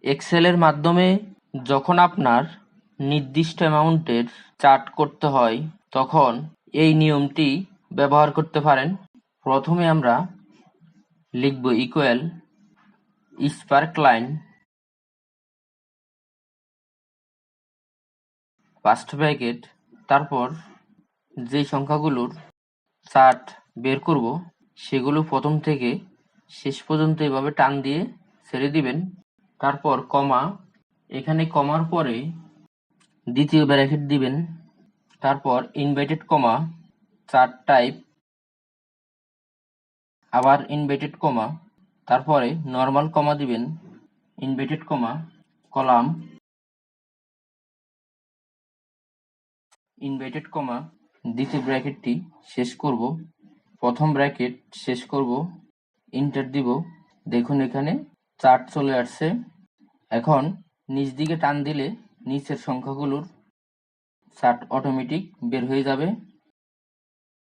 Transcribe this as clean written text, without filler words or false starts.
এক্সেলের মাধ্যমে যখন আপনার নির্দিষ্ট অ্যামাউন্টের চার্ট করতে হয় তখন এই নিয়মটি ব্যবহার করতে পারেন। প্রথমে আমরা লিখব equal spark line first bracket, তারপর যে সংখ্যাগুলোর চার্ট বের করব সেগুলো প্রথম থেকে শেষ পর্যন্ত এভাবে টান দিয়ে ছেড়ে দিবেন। তারপর কমা, এখানে কমার পরে দ্বিতীয় ব্র্যাকেট দিবেন, তারপর ইনভার্টেড কমা, চার্ট টাইপ, আবার ইনভার্টেড কমা, তারপরে নর্মাল কমা দিবেন, inverted comma, column, inverted comma, দ্বিতীয় ব্র্যাকেটটি শেষ করব, প্রথম ব্র্যাকেট শেষ করব, এন্টার দিব। দেখুন এখানে চার্ট চলে আসছে। এখন নিচ দিকে টান দিলে নিচের সংখ্যাগুলোর চার্ট অটোমেটিক বের হয়ে যাবে।